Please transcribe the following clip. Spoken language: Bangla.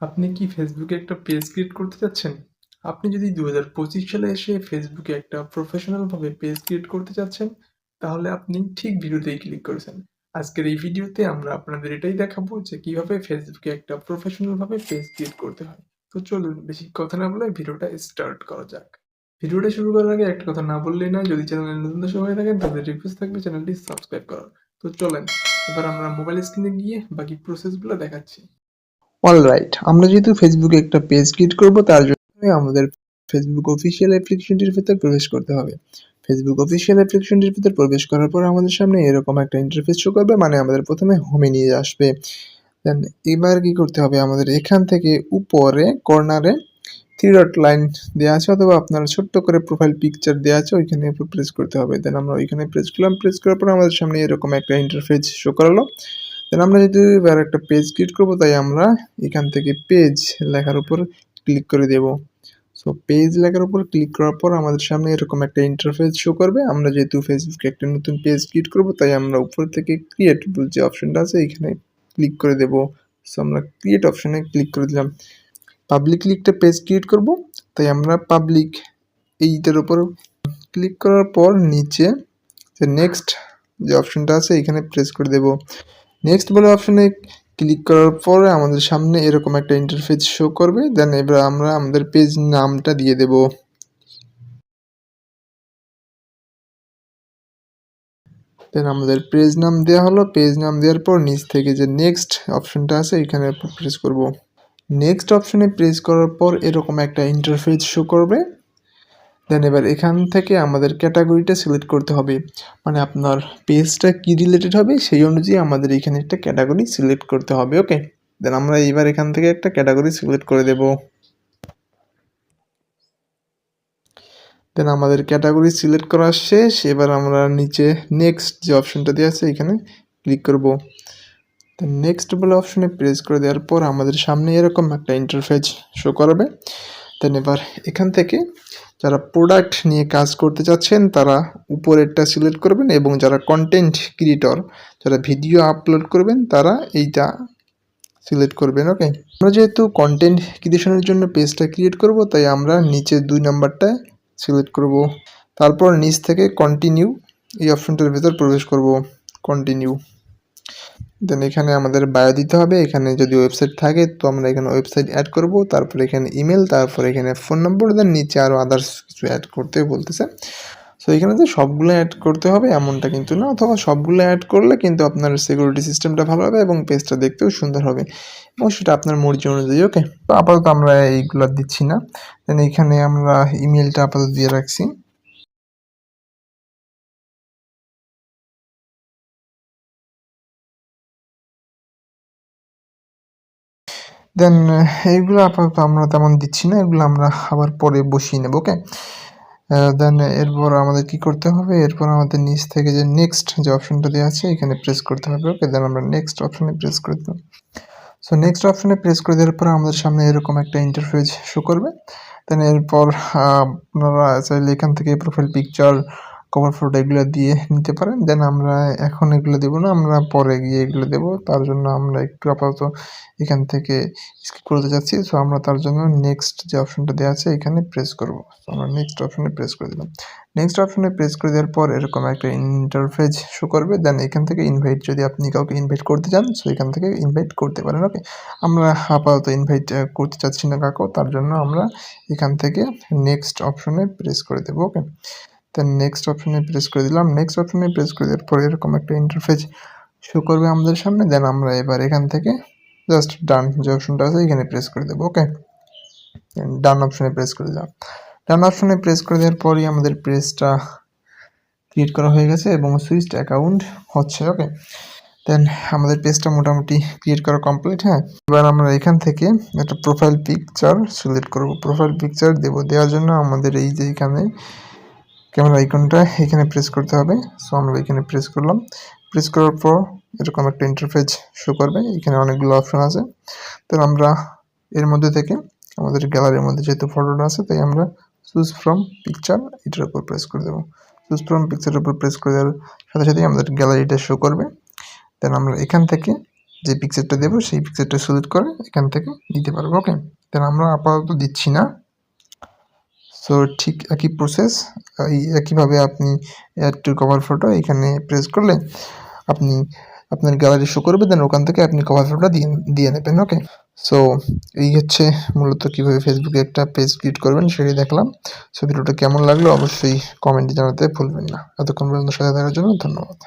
আপনি কি ফেসবুকে একটা পেজ ক্রিয়েট করতে চাচ্ছেন? আপনি যদি 2025 সালে এসে ফেসবুকে একটা প্রফেশনাল ভাবে পেজ ক্রিয়েট করতে চাচ্ছেন, তাহলে আপনি ঠিক ভিডিওতেই ক্লিক করেছেন। আজকের এই ভিডিওতে আমরা আপনাদের এটাই দেখাবো যে কিভাবে ফেসবুকে একটা প্রফেশনাল ভাবে পেজ ক্রিয়েট করতে হয়। তো চলুন বেশি কথা না বলে ভিডিওটা স্টার্ট করা যাক। ভিডিওটা শুরু করার আগে একটা কথা না বললেই নয়, যদি চ্যানেলে নতুন দর্শক হয়ে থাকেন তাহলে রিকোয়েস্ট থাকবে চ্যানেলটি সাবস্ক্রাইব করার। তো চলেন এবার আমরা মোবাইল স্ক্রিনে গিয়ে বাকি প্রসেসগুলো দেখাচ্ছি। অলরাইট, আমরা যেহেতু ফেসবুকে একটা পেজ ক্রিয়েট করব তার জন্য আমাদের ফেসবুক অফিসিয়াল অ্যাপ্লিকেশনটির ভিতর প্রবেশ করতে হবে। ফেসবুক অফিসিয়াল অ্যাপ্লিকেশনটির ভিতর প্রবেশ করার পর আমাদের সামনে এরকম একটা ইন্টারফেস শো করবে, মানে আমাদের প্রথমে হোমে নিয়ে আসবে। দেন এবার কি করতে হবে, আমাদের এখান থেকে উপরে কর্নারে থ্রি ডট লাইন দেওয়া আছে অথবা আপনার ছোট্ট করে প্রোফাইল পিকচার দেওয়া আছে, ওইখানে উপর প্রেস করতে হবে। দেন আমরা ওইখানে প্রেস করলাম, প্রেস করার পর আমাদের সামনে এরকম একটা ইন্টারফেস শো করালো। দেন আমরা যদি এবার একটা পেজ ক্রিয়েট করবো, তাই আমরা এখান থেকে পেজ লেখার উপর ক্লিক করে দেব। সো পেজ লেখার উপর ক্লিক করার পর আমাদের সামনে এরকম একটা ইন্টারফেস শো করবে। আমরা যেহেতু ফেসবুকে একটা নতুন পেজ ক্রিয়েট করবো, তাই আমরা উপর থেকে ক্রিয়েট যে অপশনটা আছে এখানে ক্লিক করে দেব। সো আমরা ক্রিয়েট অপশনে ক্লিক করে দিলাম। পাবলিকলি একটা পেজ ক্রিয়েট করব, তাই আমরা পাবলিক এইটার উপর ক্লিক করার পর নিচে যে নেক্সট যে অপশনটা আছে এখানে প্রেস করে দেব। নেক্সট বলে অপশনে ক্লিক করার পরে আমাদের সামনে এরকম একটা ইন্টারফেস শো করবে। দেন এবার আমরা আমাদের পেজ নামটা দিয়ে দেব। দেন আমাদের পেজ নাম দেওয়া হলো। পেজ নাম দেওয়ার পর নিচ থেকে যে নেক্সট অপশনটা আছে এখানে প্রেস করব। নেক্সট অপশনে প্রেস করার পর এরকম একটা ইন্টারফেস শো করবে। দেন এবার এখান থেকে আমাদের ক্যাটাগরিটা সিলেক্ট করতে হবে, মানে আপনার পেজটা কি রিলেটেড হবে সেই অনুযায়ী আমাদের এখানে একটা ক্যাটাগরি সিলেক্ট করতে হবে। ওকে, দেন আমরা এইবার এখান থেকে একটা ক্যাটাগরি সিলেক্ট করে দেব। দেন আমাদের ক্যাটাগরি সিলেক্ট করা শেষ। এবার আমরা নিচে নেক্সট যে অপশনটা দেওয়া আছে এখানে ক্লিক করব। দেন নেক্সট বলে অপশনে প্রেস করে দেওয়ার পর আমাদের সামনে এরকম একটা ইন্টারফেস শো করবে। দেন এবার এখান থেকে যারা প্রোডাক্ট নিয়ে কাজ করতে চাচ্ছেন তারা উপরেরটা সিলেক্ট করবেন, এবং যারা কন্টেন্ট ক্রিয়েটর, যারা ভিডিও আপলোড করবেন তারা এইটা সিলেক্ট করবেন। ওকে, আমরা যেহেতু কন্টেন্ট ক্রিয়েশনের জন্য পেজটা ক্রিয়েট করব, তাই আমরা নিচে 2 নাম্বারটা সিলেক্ট করব। তারপর নিচ থেকে কন্টিনিউ এই অপশনটার ভিতর প্রবেশ করব, কন্টিনিউ। দেন এখানে আমাদের বায়ো দিতে হবে। এখানে যদি ওয়েবসাইট থাকে তো আমরা এখানে ওয়েবসাইট অ্যাড করব, তারপর এখানে ইমেল, তারপর এখানে ফোন নম্বর, দেন নিচে আরও আদার্স কিছু অ্যাড করতে বলতেছে। সো এখানে যে সবগুলো অ্যাড করতে হবে এমনটা কিন্তু না, অথবা সবগুলো অ্যাড করলে কিন্তু আপনার সিকিউরিটি সিস্টেমটা ভালো হবে এবং পেজটা দেখতেও সুন্দর হবে, এবং সেটা আপনার মর্জি অনুযায়ী। ওকে, তো আপাতত আমরা এইগুলো দিচ্ছি না। দেন এখানে আমরা ইমেলটা আপাতত দিয়ে রাখছি। দেন এইগুলো আপাতত আমরা তেমন দিচ্ছি না, এগুলো আমরা আবার পরে বসিয়ে নেব। ওকে, দেন এরপর আমাদের কি করতে হবে, এরপর আমাদের নিচ থেকে যে নেক্সট যে অপশনটা দেওয়া আছে এখানে প্রেস করতে হবে। ওকে, দেন আমরা নেক্সট অপশনে প্রেস করে দিলাম। সো নেক্সট অপশনে প্রেস করে দেওয়ার পর আমাদের সামনে এরকম একটা ইন্টারফেস শো করবে। দেন এরপর আপনারা চাইলে এখান থেকে প্রোফাইল পিকচার, কভার ফটো এগুলো দিয়ে নিতে পারেন। দেন আমরা এখন এগুলো দেবো না, আমরা পরে গিয়ে এগুলো দেবো। তার জন্য আমরা একটু আপাতত এখান থেকে স্কিপ করতে যাচ্ছি। সো আমরা তার জন্য নেক্সট যে অপশনটা দেওয়া আছে এখানে প্রেস করব। সো আমরা নেক্সট অপশনে প্রেস করে দিলাম। নেক্সট অপশনে প্রেস করে দেওয়ার পর এরকম একটা ইন্টারফেস শো করবে। দেন এখান থেকে ইনভাইট, যদি আপনি কাউকে ইনভাইট করতে চান সো এখান থেকে ইনভাইট করতে পারেন। ওকে, আমরা আপাতত ইনভাইট করতে চাচ্ছি না কাউকে, তার জন্য আমরা এখান থেকে নেক্সট অপশনে প্রেস করে দেবো। ওকে, দেন নেক্সট অপশনে প্রেস করে দিলাম। নেক্সট অপশনে প্রেস করে দেওয়ার পরে এরকম একটা ইন্টারফেস শো করবে আমাদের সামনে। দেন আমরা এবার এখান থেকে জাস্ট ডান যে অপশনটা আছে এখানে প্রেস করে দেবো। ওকে, ডান অপশনে প্রেস করে দিলাম। ডান অপশনে প্রেস করে দেওয়ার পরই আমাদের পেজটা ক্রিয়েট করা হয়ে গেছে এবং সুইচড অ্যাকাউন্ট হচ্ছে। ওকে, দেন আমাদের পেজটা মোটামুটি ক্রিয়েট করা কমপ্লিট। হ্যাঁ, এবার আমরা এখান থেকে একটা প্রোফাইল পিকচার সিলেক্ট করব। প্রোফাইল পিকচার দেবো, দেওয়ার জন্য আমাদের এই যে এখানে ক্যামেরা আইকনটা এখানে প্রেস করতে হবে। সো আমরা এখানে প্রেস করলাম। প্রেস করার পর এরকম একটা ইন্টারফেস শো করবে। এখানে অনেকগুলো অপশন আছে। তো আমরা এর মধ্যে থেকে আমাদের গ্যালারির মধ্যে যেহেতু ফটোটা আছে, তাই আমরা চুজ ফ্রম পিকচার এটার উপর প্রেস করে দেবো। চুজ ফ্রম পিকচারের উপর প্রেস করে দেওয়ার সাথে সাথেই আমাদের গ্যালারিটা শো করবে। দেন আমরা এখান থেকে যে পিকচারটা দেবো সেই পিকচারটা সিলেক্ট করে এখান থেকে দিতে পারবো। ওকে, দেন আমরা আপাতত দিচ্ছি না। সো ঠিক একই প্রসেস, এই একইভাবে আপনি অ্যাড টু কভার ফটো এখানে প্রেস করলে আপনি আপনার গ্যালারি শো করবে, দেন ওখান থেকে আপনি কভার ফটোটা দিয়ে নেবেন। ওকে, সো এই হচ্ছে মূলত কীভাবে ফেসবুকে একটা পেজ ক্রিয়েট করবেন সেটাই দেখলাম। সো ভিডিওটা কেমন লাগলো অবশ্যই কমেন্টে জানাতে ভুলবেন না। এতক্ষণ পর্যন্ত সাথে থাকার জন্য ধন্যবাদ।